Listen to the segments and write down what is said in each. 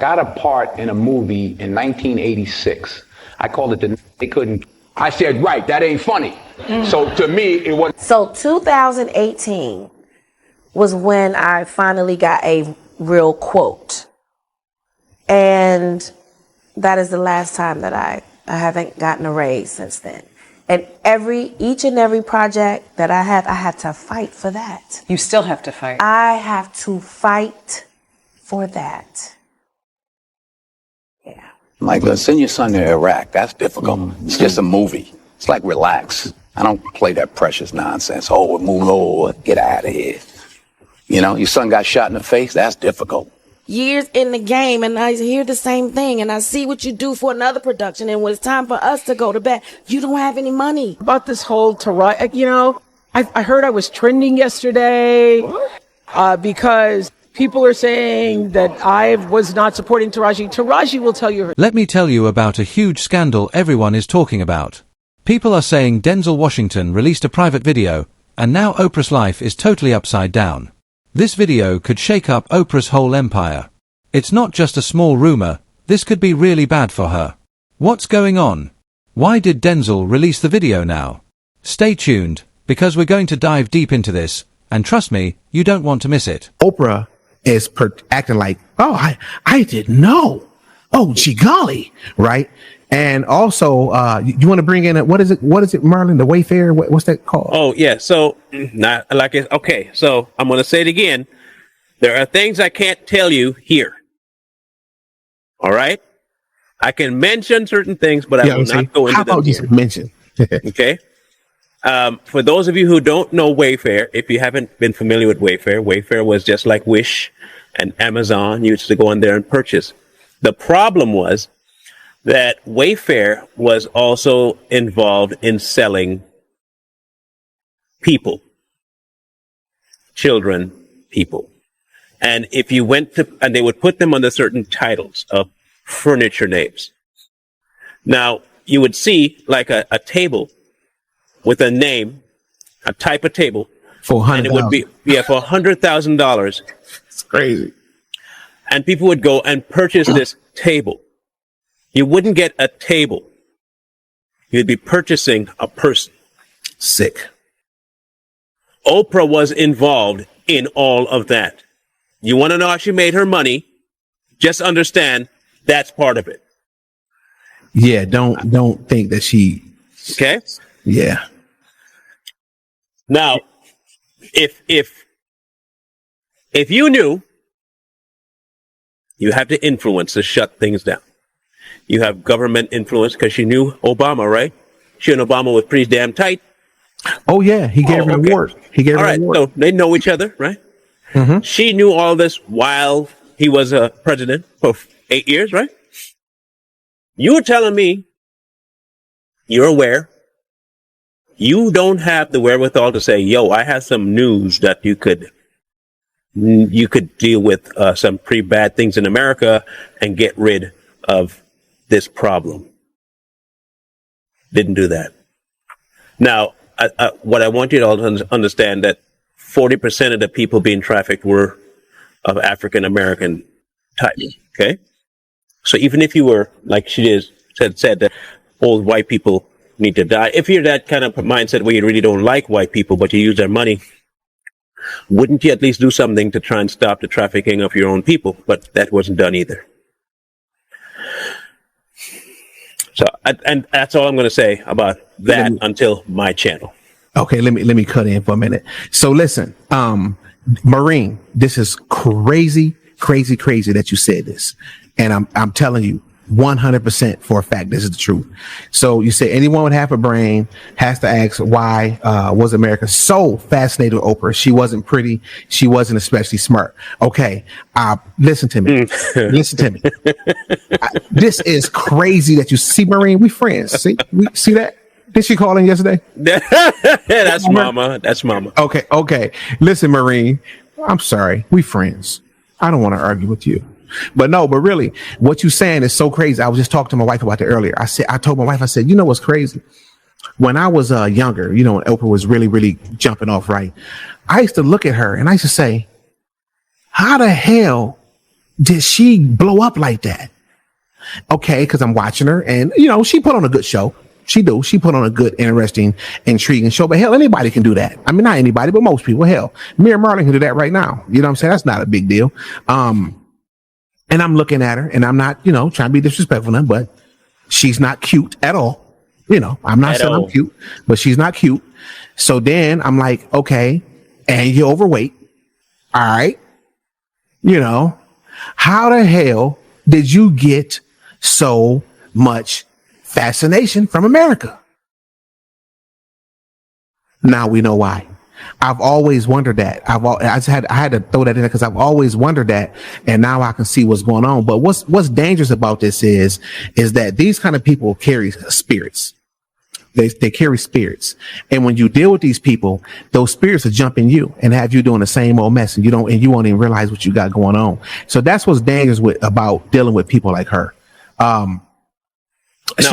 got a part in a movie in 1986. I called it They Couldn't. I said, right, that ain't funny. So to me, it was. So 2018 was when I finally got a real quote. And that is the last time that I haven't gotten a raise since then. And each and every project that I have to fight for that. You still have to fight. I have to fight for that. Yeah. Like, let's send your son to Iraq. That's difficult. It's just a movie. It's like, relax. I don't play that precious nonsense. Oh, we're moving over. Get out of here. You know, your son got shot in the face. That's difficult. Years in the game, and I hear the same thing, and I see what you do for another production, and when it's time for us to go to bed, you don't have any money. About this whole Taraji, you know, I heard I was trending yesterday because people are saying that I was not supporting Taraji. Taraji will tell you her. Let me tell you about a huge scandal everyone is talking about. People are saying Denzel Washington released a private video, and now Oprah's life is totally upside down. This video could shake up Oprah's whole empire. It's not just a small rumor, this could be really bad for her. What's going on? Why did Denzel release the video now? Stay tuned, because we're going to dive deep into this, and trust me, you don't want to miss it. Oprah is acting like, oh, I didn't know. Oh, gee golly, right? And also, you want to bring in what is it, Marlon? The Wayfair? What's that called? Oh, yeah. So, not like it. Okay. So, I'm going to say it again. There are things I can't tell you here. All right. I can mention certain things, but I will not go into them. How about just mention? Okay. For those of you who don't know Wayfair, if you haven't been familiar with Wayfair, Wayfair was just like Wish and Amazon. You used to go in there and purchase. The problem was that Wayfair was also involved in selling people, children, people. And if you went to, and they would put them under certain titles of furniture names. Now, you would see like a table with a name, a type of table. For $100,000. And it would be, for $100,000. It's crazy. And people would go and purchase this table. You wouldn't get a table. You'd be purchasing a person. Sick. Oprah was involved in all of that. You want to know how she made her money? Just understand that's part of it. Yeah, don't think that she. Okay? Yeah. Now, if you knew, you have to influence to shut things down. You have government influence because she knew Obama, right? She and Obama was pretty damn tight. Oh, yeah. He gave her an award. He gave her an award. So they know each other, right? Mm-hmm. She knew all this while he was a president for 8 years, right? You were telling me you're aware. You don't have the wherewithal to say, yo, I have some news that you could deal with some pretty bad things in America and get rid of this problem. Didn't do that. Now, what I want you to all to understand that 40% of the people being trafficked were of African American type. Okay, so even if you were like she said that old white people need to die, if you're that kind of mindset where you really don't like white people but you use their money, wouldn't you at least do something to try and stop the trafficking of your own people? But that wasn't done either. So, and that's all I'm going to say about that until my channel. Okay, let me cut in for a minute. So listen, Maureen, this is crazy that you said this, and I'm telling you 100% for a fact this is the truth. So you say anyone with half a brain has to ask why was America so fascinated with Oprah? She wasn't pretty. She wasn't especially smart. Okay, listen to me. Listen to me. This is crazy that you see, Maureen. We friends. See that? Did she call in yesterday? That's mama. That's mama. Okay. Listen, Maureen, I'm sorry. We friends. I don't want to argue with you. But really, what you're saying is so crazy. I was just talking to my wife about it earlier. I told my wife, I said, you know what's crazy? When I was younger, when Oprah was really, really jumping off, right? I used to look at her and I used to say, how the hell did she blow up like that? Okay, because I'm watching her, and she put on a good show. She put on a good, interesting, intriguing show. But hell, anybody can do that. I mean, not anybody, but most people. Hell, Mira Marlin can do that right now. You know what I'm saying? That's not a big deal. And I'm looking at her, and I'm not, trying to be disrespectful to her, but she's not cute at all. I'm not saying I'm cute, but she's not cute. So then I'm like, okay, and you're overweight. All right. How the hell did you get so much fascination from America? Now we know why. I've always wondered that. I had to throw that in there because I've always wondered that, and now I can see what's going on. But what's dangerous about this is that these kind of people carry spirits. They carry spirits, and when you deal with these people, those spirits will jump in you and have you doing the same old mess, and you won't even realize what you got going on. So that's what's dangerous about dealing with people like her. Now,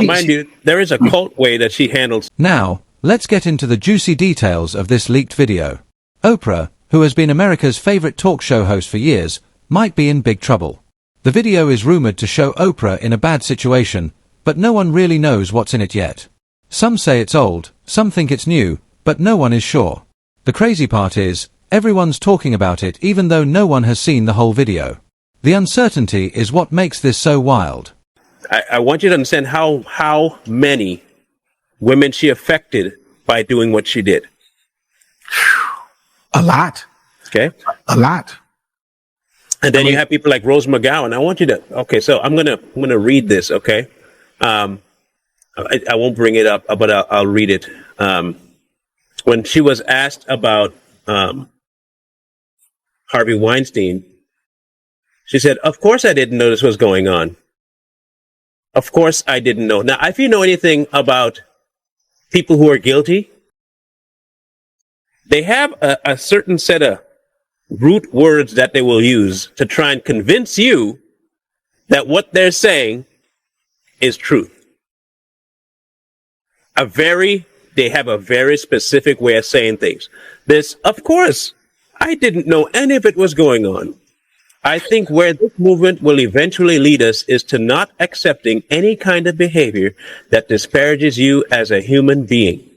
mind you, there is a cult way that she handles. Now, let's get into the juicy details of this leaked video. Oprah, who has been America's favorite talk show host for years, might be in big trouble. The video is rumored to show Oprah in a bad situation, but no one really knows what's in it yet. Some say it's old, some think it's new, but no one is sure. The crazy part is, everyone's talking about it even though no one has seen the whole video. The uncertainty is what makes this so wild. I want you to understand how many women she affected by doing what she did. A lot. Okay? A lot. And then you have people like Rose McGowan. I want you to, okay, so I'm gonna read this, okay? I won't bring it up, but I'll read it. When she was asked about Harvey Weinstein, she said, "Of course I didn't know this was going on. Of course I didn't know." Now, if you know anything about people who are guilty, they have a certain set of root words that they will use to try and convince you that what they're saying is truth. They have a very specific way of saying things. This, of course, I didn't know any of it was going on. I think where this movement will eventually lead us is to not accepting any kind of behavior that disparages you as a human being.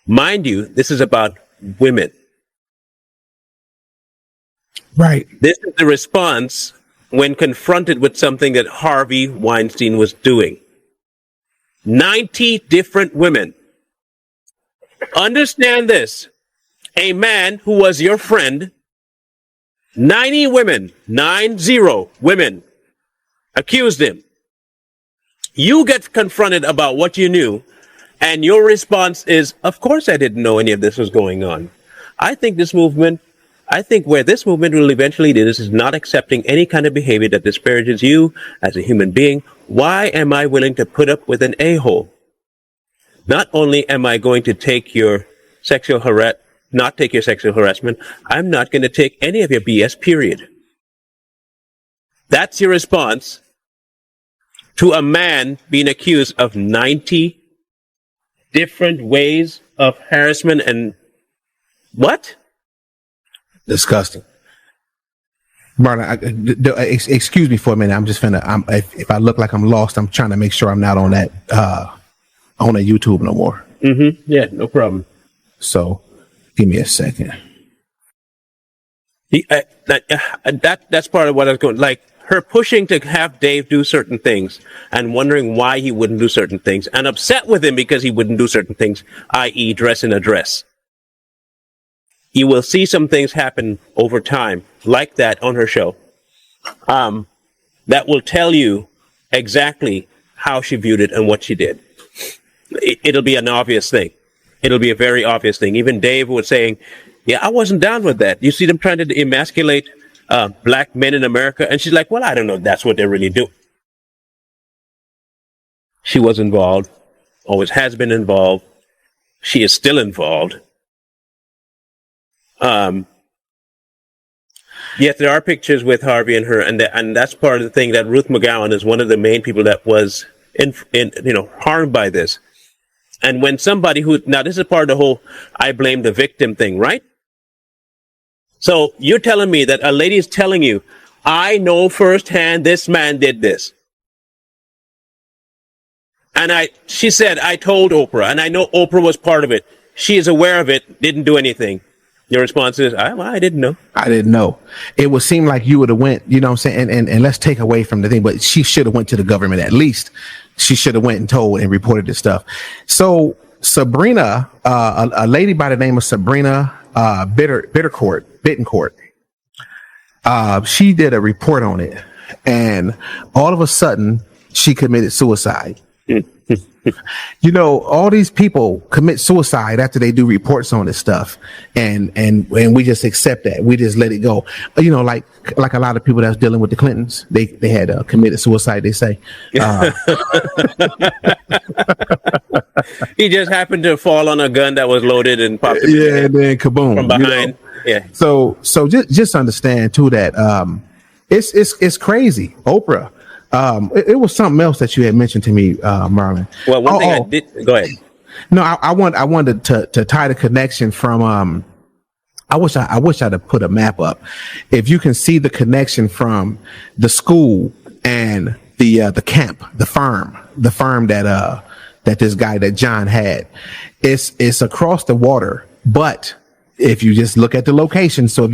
Mind you, this is about women. Right. This is the response when confronted with something that Harvey Weinstein was doing. 90 different women. Understand this. A man who was your friend, 90 women, 90 women, accused him. You get confronted about what you knew, and your response is, of course I didn't know any of this was going on. I think where this movement will eventually lead us is not accepting any kind of behavior that disparages you as a human being. Why am I willing to put up with an a-hole? Not only am I going to take your not take your sexual harassment, I'm not going to take any of your BS, period. That's your response to a man being accused of 90 different ways of harassment and what? Disgusting. Marlon, excuse me for a minute. I'm just if I look like I'm lost, I'm trying to make sure I'm not on that YouTube no more. Mm-hmm. Yeah, no problem. So, give me a second. That's part of what I was going. Like her pushing to have Dave do certain things and wondering why he wouldn't do certain things, and upset with him because he wouldn't do certain things, i.e., dress in a dress. You will see some things happen over time like that on her show that will tell you exactly how she viewed it and what she did. It'll be an obvious thing. It'll be a very obvious thing. Even Dave was saying, yeah, I wasn't down with that. You see them trying to emasculate black men in America. And she's like, well, I don't know if that's what they're really doing. She was involved, always has been involved. She is still involved. Yes, there are pictures with Harvey and her, and that's part of the thing that Ruth McGowan is one of the main people that was harmed by this. And when somebody now this is part of the whole I blame the victim thing, right? So you're telling me that a lady is telling you, I know firsthand this man did this. And she said, I told Oprah, and I know Oprah was part of it. She is aware of it, didn't do anything. Your response is, I didn't know. I didn't know. It would seem like you would have went, you know what I'm saying? And let's take away from the thing, but she should have went to the government at least. She should have went and told and reported this stuff. So Sabrina, a lady by the name of Sabrina Bittencourt, she did a report on it, and all of a sudden she committed suicide. You know, all these people commit suicide after they do reports on this stuff, and we just accept that. We just let it go. You know, like a lot of people that's dealing with the Clintons, they had committed suicide. They say he just happened to fall on a gun that was loaded and popped him and then kaboom from behind. You know? Yeah. So just understand too that it's crazy. Oprah. It was something else that you had mentioned to me, Marlon. Well, one thing I did. Go ahead. No, I wanted to tie the connection from. I wish I'd have put a map up. If you can see the connection from the school and the camp, the farm that this guy that John had, it's across the water, but. If you just look at the location, so if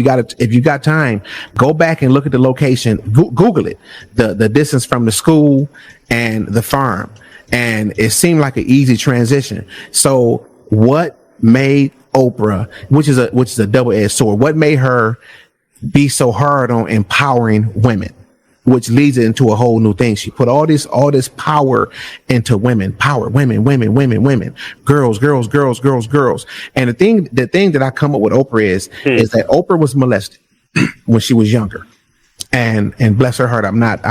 you got time, go back and look at the location. Google it, the distance from the school and the farm, and it seemed like an easy transition. So, what made Oprah, which is a double-edged sword, what made her be so hard on empowering women? Which leads it into a whole new thing. She put all this power into women, women, girls. And the thing that I come up with Oprah is that Oprah was molested when she was younger, and bless her heart, I'm not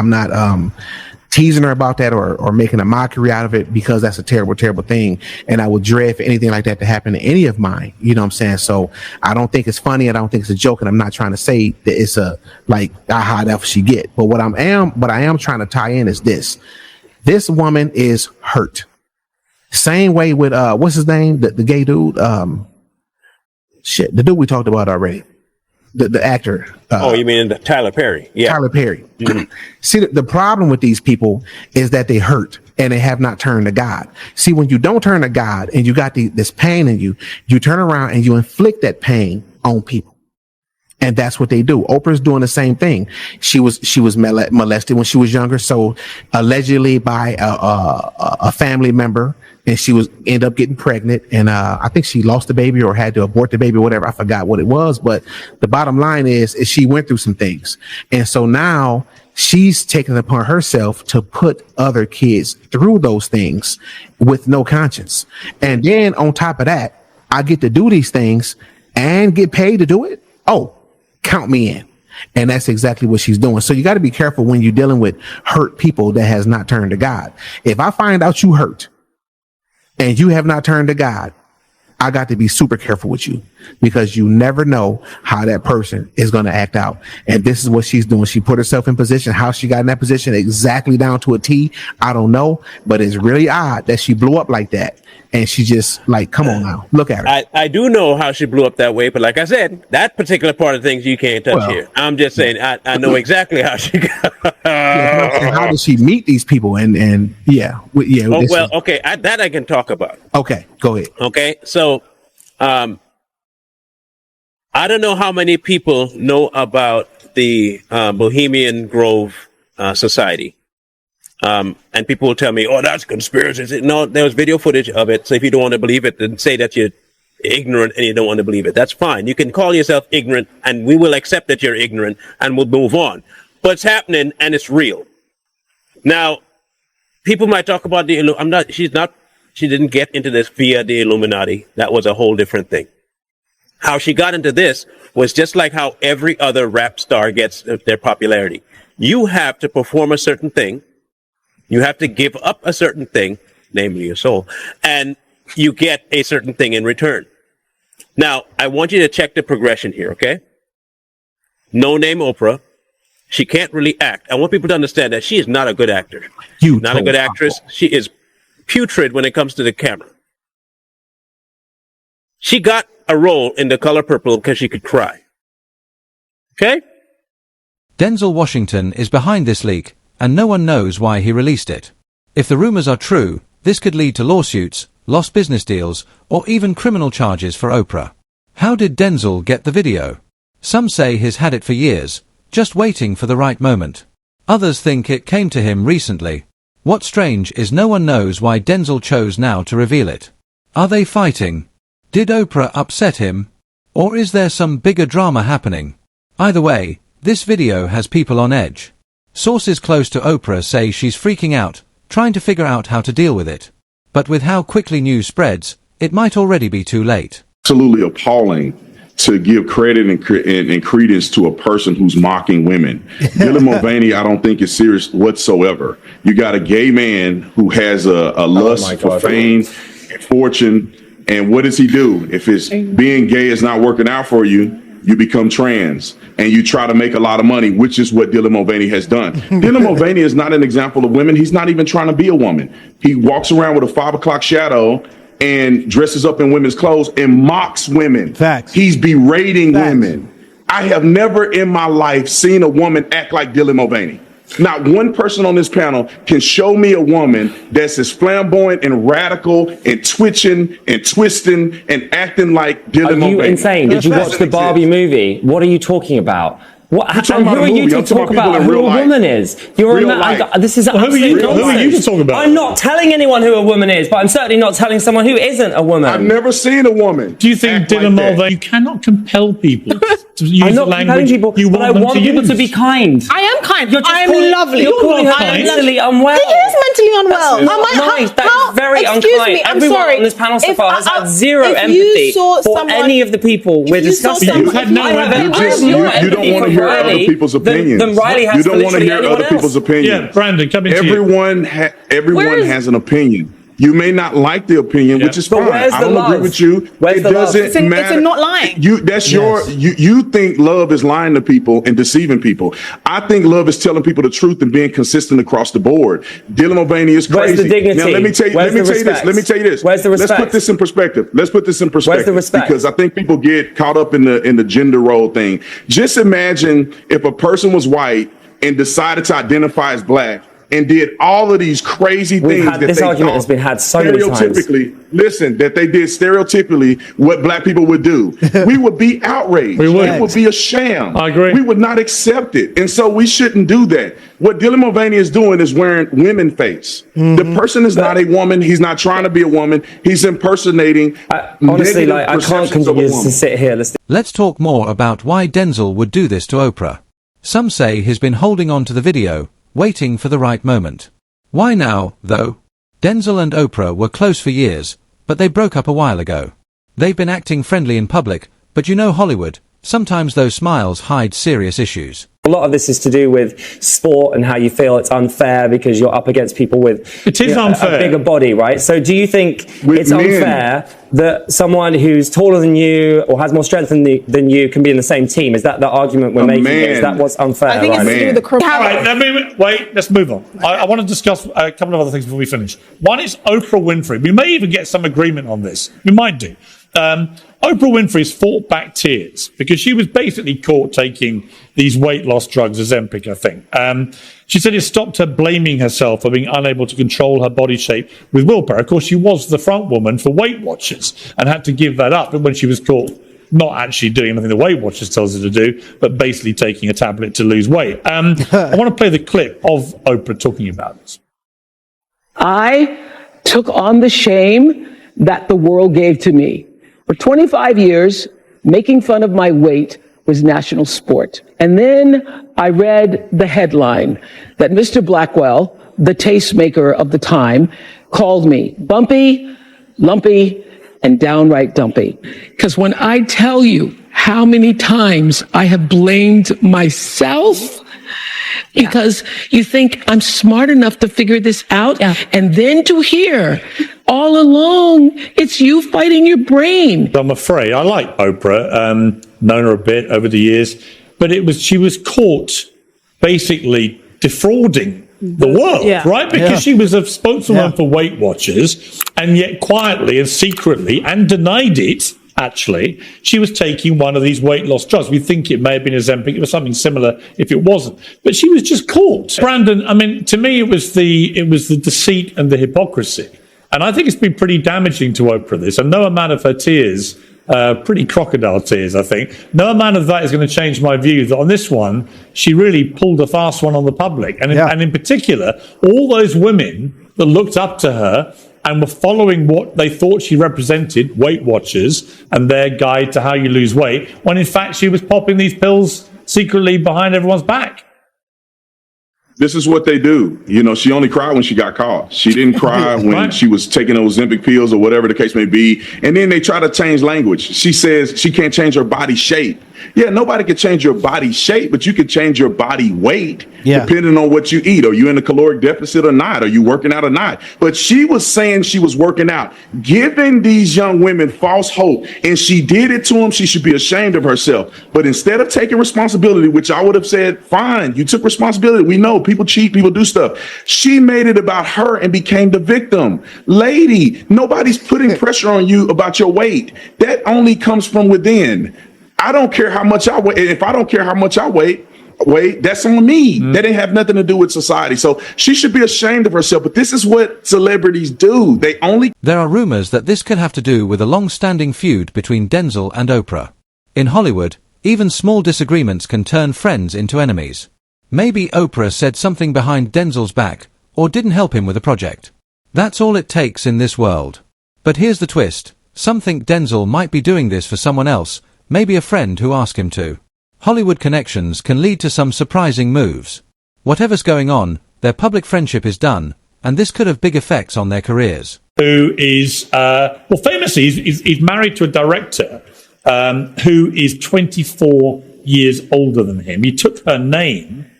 teasing her about that or making a mockery out of it, because that's a terrible, terrible thing. And I would dread for anything like that to happen to any of mine. You know what I'm saying? So I don't think it's funny. I don't think it's a joke. And I'm not trying to say that it's aha, that's what she get. But what I am trying to tie in is this woman is hurt. Same way with, what's his name? The gay dude, the dude we talked about already. The actor. You mean Tyler Perry? Yeah. Tyler Perry. See, the problem with these people is that they hurt and they have not turned to God. See, when you don't turn to God and you got this pain in you, you turn around and you inflict that pain on people. And that's what they do. Oprah's doing the same thing. She was molested when she was younger. So allegedly by a family member, and she end up getting pregnant. And I think she lost the baby or had to abort the baby or whatever. I forgot what it was. But the bottom line is she went through some things. And so now she's taken it upon herself to put other kids through those things with no conscience. And then on top of that, I get to do these things and get paid to do it. Oh, count me in. And that's exactly what she's doing. So you got to be careful when you're dealing with hurt people that has not turned to God. If I find out you hurt and you have not turned to God, I got to be super careful with you, because you never know how that person is going to act out. And this is what she's doing. She put herself in position. How she got in that position exactly down to a T, I don't know. But it's really odd that she blew up like that. And she just come on now, look at her. I do know how she blew up that way, but like I said, that particular part of things you can't touch here. I'm just saying, I know exactly how she got. And how did she meet these people? And yeah. Okay, that I can talk about. Okay, go ahead. Okay, so I don't know how many people know about the Bohemian Grove Society. And people will tell me, oh, that's conspiracy. No, there was video footage of it. So if you don't want to believe it, then say that you're ignorant and you don't want to believe it. That's fine. You can call yourself ignorant and we will accept that you're ignorant and we'll move on. But it's happening and it's real. Now, people might talk about she didn't get into this via the Illuminati. That was a whole different thing. How she got into this was just like how every other rap star gets their popularity. You have to perform a certain thing. You have to give up a certain thing, namely your soul, and you get a certain thing in return. Now, I want you to check the progression here, okay? No name Oprah. She can't really act. I want people to understand that she is not a good actor. Not a good actress. She is putrid when it comes to the camera. She got a role in The Color Purple because she could cry. Okay? Denzel Washington is behind this leak, and no one knows why he released it. If the rumors are true, this could lead to lawsuits, lost business deals, or even criminal charges for Oprah. How did Denzel get the video? Some say he's had it for years, just waiting for the right moment. Others think it came to him recently. What's strange is no one knows why Denzel chose now to reveal it. Are they fighting? Did Oprah upset him? Or is there some bigger drama happening? Either way, this video has people on edge. Sources close to Oprah say she's freaking out, trying to figure out how to deal with it. But with how quickly news spreads, it might already be too late. Absolutely appalling to give credit and credence to a person who's mocking women. Dylan Mulvaney, I don't think is serious whatsoever. You got a gay man who has a lust for fame and fortune. And what does he do? If it's being gay is not working out for you, you become trans and you try to make a lot of money, which is what Dylan Mulvaney has done. Dylan Mulvaney is not an example of women. He's not even trying to be a woman. He walks around with a 5 o'clock shadow and dresses up in women's clothes and mocks women. Facts. He's berating Facts. women. I have never in my life seen a woman act like Dylan Mulvaney. Not one person on this panel can show me a woman that's as flamboyant and radical and twitching and twisting and acting like Dylan Mulvaney. Are you insane? Did you watch the Barbie movie? What are you talking about? What, and who are you to talk about who a woman is? You're a man. This is absolute nonsense. Who are you to talk about? I'm not telling anyone who a woman is, but I'm certainly not telling someone who isn't a woman. I've never seen a woman. Do you think Dylan Mulvaney? You cannot compel people to use I'm not the language compelling people, you but I want people use. to be kind. I am kind. I'm lovely. You're calling her mentally unwell. He is mentally unwell. That's not nice. That is very unkind. Me, I'm Everyone sorry. on this panel so If far has had I- zero if empathy you saw for someone- any of the people we're you saw discussing. someone- You've had no I have empathy. more You empathy don't want for to hear Riley other people's opinions. than Riley has You for don't want to literally hear anyone other people's else. opinions. Yeah, Brandon, coming to you. Everyone has an opinion. You may not like the opinion, which is But fine. where's I the don't love? agree with you. Where's It the love? doesn't matter. It's in not lying. You think love is lying to people and deceiving people. I think love is telling people the truth and being consistent across the board. Dylan Mulvaney is crazy. Where's the dignity? Now let me tell you this. Let me tell you this. Where's the respect? Let's put this in perspective. Where's the respect? Because I think people get caught up in the gender role thing. Just imagine if a person was white and decided to identify as black and did all of these crazy things that this they argument has been had so many times. That they did stereotypically what black people would do. We would be outraged. We would. It would be a sham. I agree. We would not accept it. And so we shouldn't do that. What Dylan Mulvaney is doing is wearing women face. The person is not a woman. He's not trying to be a woman. He's impersonating. Honestly, I can't continue to sit here. Let's talk more about why Denzel would do this to Oprah. Some say he's been holding on to the video, waiting for the right moment. Why now, though? Denzel and Oprah were close for years, but they broke up a while ago. They've been acting friendly in public, but you know Hollywood, sometimes those smiles hide serious issues. A lot of this is to do with sport and how you feel it's unfair because you're up against people with unfair. A bigger body, right? So do you think it's unfair that someone who's taller than you or has more strength than you can be in the same team? Is that the argument we're making? Is that what's unfair? I think it's to do with the All right, wait, let's move on. I want to discuss a couple of other things before we finish. One is Oprah Winfrey. We may even get some agreement on this. We might do. Oprah Winfrey's fought back tears because she was basically caught taking these weight loss drugs, Ozempic, I think. She said it stopped her blaming herself for being unable to control her body shape with willpower. Of course, she was the front woman for Weight Watchers and had to give that up when she was caught not actually doing anything the Weight Watchers tells her to do, but basically taking a tablet to lose weight. I want to play the clip of Oprah talking about this. I took on the shame that the world gave to me. For 25 years, making fun of my weight was national sport. And then I read the headline that Mr. Blackwell, the tastemaker of the time, called me bumpy, lumpy, and downright dumpy. Because when I tell you how many times I have blamed myself because you think I'm smart enough to figure this out, and then to hear all along it's you fighting your brain. I'm afraid I like Oprah, known her a bit over the years, but she was caught basically defrauding the world, right? Because she was a spokeswoman for Weight Watchers, and yet quietly and secretly, and denied it actually, she was taking one of these weight loss drugs. We think it may have been Ozempic. It was something similar if it wasn't. But she was just caught. Brandon, I mean, to me, it was the deceit and the hypocrisy. And I think it's been pretty damaging to Oprah, this. And no amount of her tears, pretty crocodile tears, I think. No amount of that is going to change my view that on this one, she really pulled a fast one on the public. And in particular, all those women that looked up to her and were following what they thought she represented, Weight Watchers, and their guide to how you lose weight, when in fact she was popping these pills secretly behind everyone's back. This is what they do. You know, she only cried when she got caught. She didn't cry when she was taking those Ozempic pills or whatever the case may be. And then they try to change language. She says she can't change her body shape. Yeah, nobody can change your body shape, but you can change your body weight depending on what you eat. Are you in a caloric deficit or not? Are you working out or not? But she was saying she was working out, giving these young women false hope, and she did it to them. She should be ashamed of herself. But instead of taking responsibility, which I would have said, fine, you took responsibility. We know people cheat, people do stuff. She made it about her and became the victim. Lady, nobody's putting pressure on you about your weight. That only comes from within. I don't care how much I weigh. If I don't care how much I weigh, that's on me. That didn't have nothing to do with society. So she should be ashamed of herself. But this is what celebrities do. There are rumors that this could have to do with a long-standing feud between Denzel and Oprah. In Hollywood, even small disagreements can turn friends into enemies. Maybe Oprah said something behind Denzel's back, or didn't help him with a project. That's all it takes in this world. But here's the twist. Some think Denzel might be doing this for someone else, maybe a friend who asked him to. Hollywood connections can lead to some surprising moves. Whatever's going on, their public friendship is done, and this could have big effects on their careers. Who is, famously, he's married to a director who is 24 years older than him. He took her name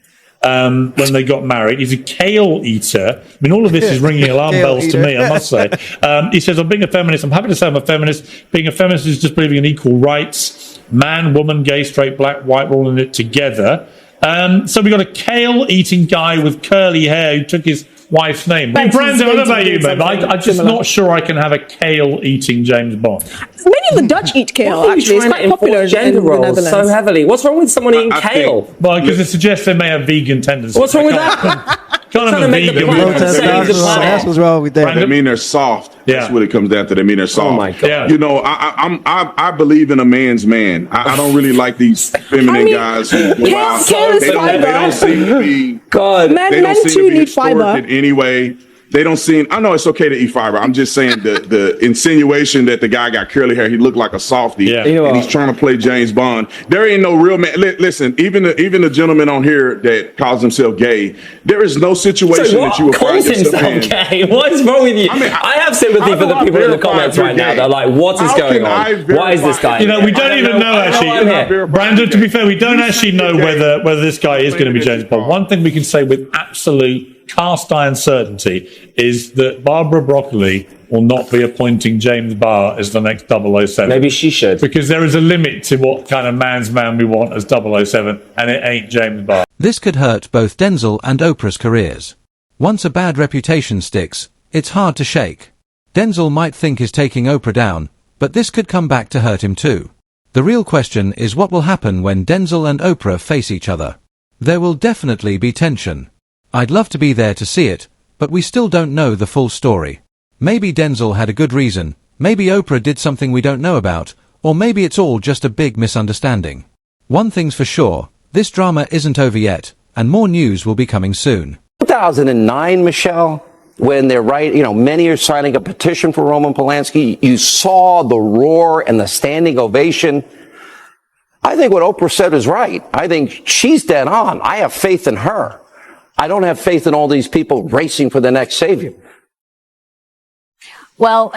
when they got married. He's a kale eater. I mean, all of this is ringing alarm bells to me, I must say. He says, I'm being a feminist. I'm happy to say I'm a feminist. Being a feminist is just believing in equal rights. Man, woman, gay, straight, black, white, we're all in it together. So we got a kale-eating guy with curly hair who took his wife's name. Well, Brandon, I don't know about you, but I'm just not sure I can have a kale-eating James Bond. Many of the Dutch eat kale, actually. It's quite popular gender in the roles Netherlands. so heavily. What's wrong with someone eating kale? Well, because it suggests they may have vegan tendencies. What's wrong with that? Can't have a vegan. That's what's wrong with that. They mean they're soft. That's what it comes down to. They mean they're soft. Oh my God. Yeah. You know, I believe in a man's man. I don't really like these feminine guys who go out. They don't seem to be. God, men too need fiber in any way. They don't seem. I know it's okay to eat fiber. I'm just saying the insinuation that the guy got curly hair. He looked like a softie, and he's trying to play James Bond. There ain't no real man. Listen, even the gentleman on here that calls himself gay. There is no situation that you would find yourself in. Gay? What is wrong with you? I mean, I have sympathy for the people in the comments right now. They're like, what is going on? Why is this guy? You know, we don't even know actually. Brandon, to be fair, we don't actually know whether this guy is going to be James Bond. One thing we can say with absolute cast iron certainty is that Barbara Broccoli will not be appointing James Barr as the next 007. Maybe she should. Because there is a limit to what kind of man's man we want as 007, and it ain't James Barr. This could hurt both Denzel and Oprah's careers. Once a bad reputation sticks, it's hard to shake. Denzel might think he's taking Oprah down, but this could come back to hurt him too. The real question is what will happen when Denzel and Oprah face each other. There will definitely be tension. I'd love to be there to see it, but we still don't know the full story. Maybe Denzel had a good reason, maybe Oprah did something we don't know about, or maybe it's all just a big misunderstanding. One thing's for sure, this drama isn't over yet, and more news will be coming soon. 2009, Michelle, when they're many are signing a petition for Roman Polanski, you saw the roar and the standing ovation. I think what Oprah said is right. I think she's dead on. I have faith in her. I don't have faith in all these people racing for the next savior. Well,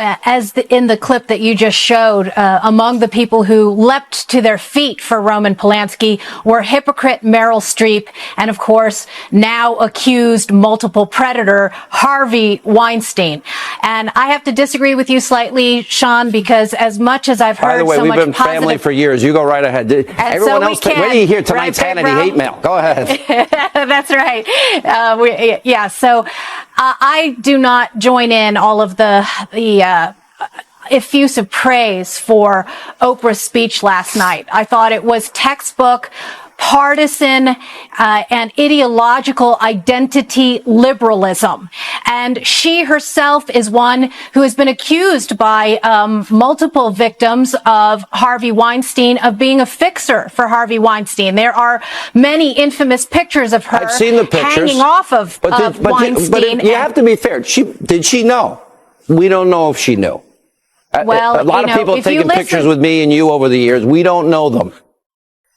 in the clip that you just showed, among the people who leapt to their feet for Roman Polanski were hypocrite Meryl Streep and, of course, now accused multiple predator Harvey Weinstein. And I have to disagree with you slightly, Sean, because as much as I've heard so much positive... By the way, we've been family for years. You go right ahead. Everyone else, wait till you hear tonight's Hannity hate mail. Go ahead. That's right. So I do not join in all of the effusive praise for Oprah's speech last night. I thought it was textbook partisan and ideological identity liberalism. And she herself is one who has been accused by multiple victims of Harvey Weinstein of being a fixer for Harvey Weinstein. There are many infamous pictures of her I've seen the pictures, hanging off of Weinstein. But you have to be fair. Did she know? We don't know if she knew. Well, a lot of people have taken pictures with me and you over the years. We don't know them.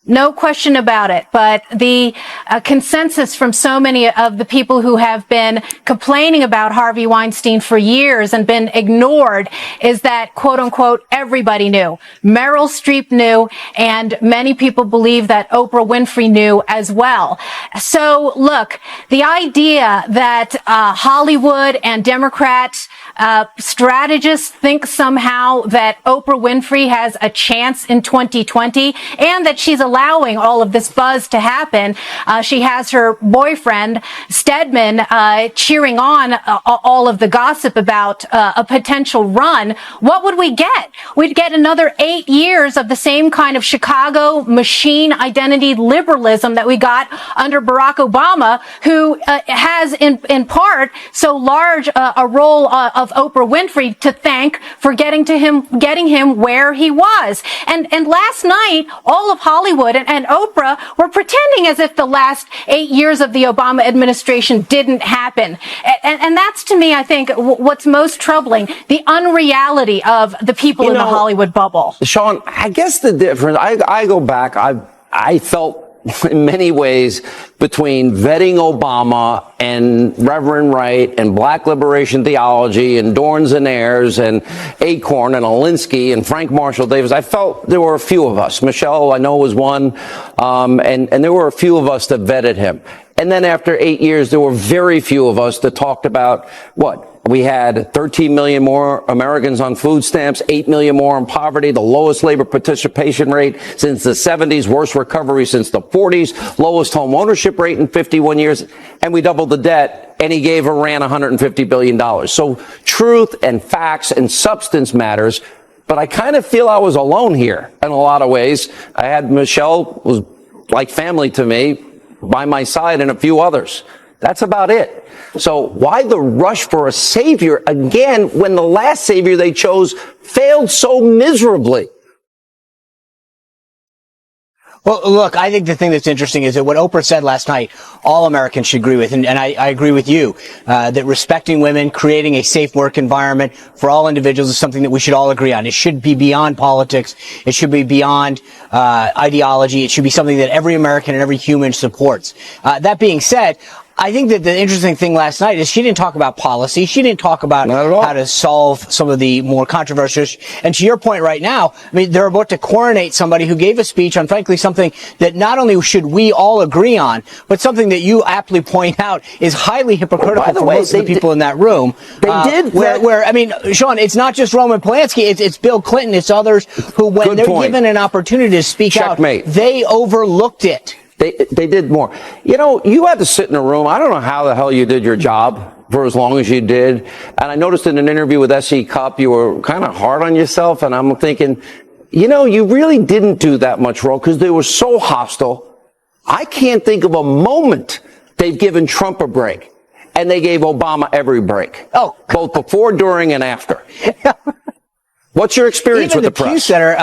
No question about it. But the consensus from so many of the people who have been complaining about Harvey Weinstein for years and been ignored is that, quote unquote, everybody knew. Meryl Streep knew, and many people believe that Oprah Winfrey knew as well. So, look, the idea that Hollywood and Democrats strategists think somehow that Oprah Winfrey has a chance in 2020 and that she's allowing all of this buzz to happen. She has her boyfriend, Stedman, cheering on all of the gossip about a potential run. What would we get? We'd get another 8 years of the same kind of Chicago machine identity liberalism that we got under Barack Obama, who has in part so large a role of Oprah Winfrey to thank for getting him where he was. And last night, all of Hollywood and Oprah were pretending as if the last 8 years of the Obama administration didn't happen. And that's, to me, I think, what's most troubling, the unreality of the people in the Hollywood bubble. Sean, I guess the difference, I go back, I felt in many ways between vetting Obama and Reverend Wright and Black Liberation Theology and Dorns and Ayers and Acorn and Alinsky and Frank Marshall Davis. I felt there were a few of us. Michelle, I know, was one. And there were a few of us that vetted him. And then after 8 years, there were very few of us that talked about what? We had 13 million more Americans on food stamps, 8 million more in poverty, the lowest labor participation rate since the 70s, worst recovery since the 40s, lowest home ownership rate in 51 years, and we doubled the debt, and he gave Iran $150 billion. So truth and facts and substance matters, but I kind of feel I was alone here in a lot of ways. I had Michelle, was like family to me, by my side, and a few others. That's about it. So why the rush for a savior again when the last savior they chose failed so miserably? Well, look, I think the thing that's interesting is that what Oprah said last night, all Americans should agree with, and I agree with you, that respecting women, creating a safe work environment for all individuals is something that we should all agree on. It should be beyond politics. It should be beyond ideology. It should be something that every American and every human supports. That being said, I think that the interesting thing last night is she didn't talk about policy. She didn't talk about how to solve some of the more controversial issues. And to your point right now, I mean, they're about to coronate somebody who gave a speech on, frankly, something that not only should we all agree on, but something that you aptly point out is highly hypocritical for most of the people in that room. They did. Where, I mean, Sean, it's not just Roman Polanski. It's Bill Clinton. It's others who, when they're given an opportunity to speak out, they overlooked it. They did more. You know, you had to sit in a room. I don't know how the hell you did your job for as long as you did. And I noticed in an interview with S.E. Cupp, you were kind of hard on yourself. And I'm thinking, you know, you really didn't do that much wrong because they were so hostile. I can't think of a moment they've given Trump a break. And they gave Obama every break. Oh, both before, during, and after. What's your experience with the press? Pew Center,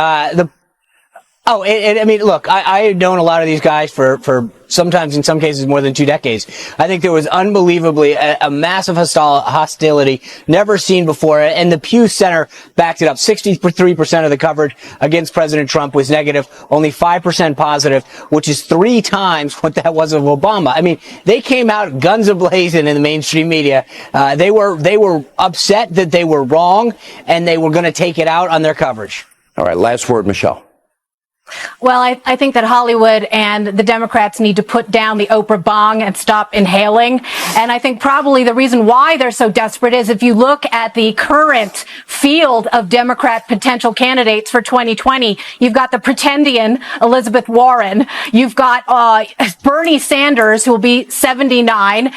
I mean, look, I've known a lot of these guys for sometimes, in some cases, more than 2 decades. I think there was unbelievably a massive hostility never seen before. And the Pew Center backed it up. 63% of the coverage against President Trump was negative, only 5% positive, which is 3 times what that was of Obama. I mean, they came out guns a-blazing in the mainstream media. They were upset that they were wrong, and they were going to take it out on their coverage. All right, last word, Michelle. Well, I think that Hollywood and the Democrats need to put down the Oprah bong and stop inhaling. And I think probably the reason why they're so desperate is if you look at the current field of Democrat potential candidates for 2020, you've got the pretendian Elizabeth Warren. You've got Bernie Sanders, who will be 79.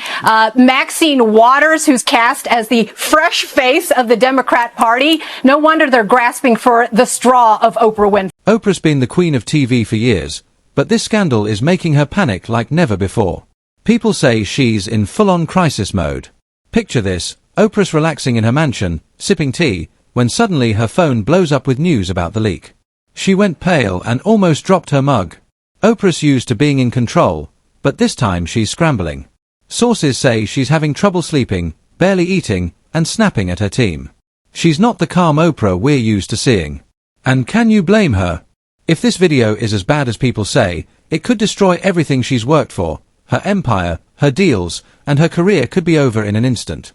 Maxine Waters, who's cast as the fresh face of the Democrat Party. No wonder they're grasping for the straw of Oprah Winfrey. Oprah's been the queen of TV for years, but this scandal is making her panic like never before. People say she's in full-on crisis mode. Picture this, Oprah's relaxing in her mansion, sipping tea, when suddenly her phone blows up with news about the leak. She went pale and almost dropped her mug. Oprah's used to being in control, but this time she's scrambling. Sources say she's having trouble sleeping, barely eating, and snapping at her team. She's not the calm Oprah we're used to seeing. And can you blame her? If this video is as bad as people say, it could destroy everything she's worked for. Her empire, her deals, and her career could be over in an instant.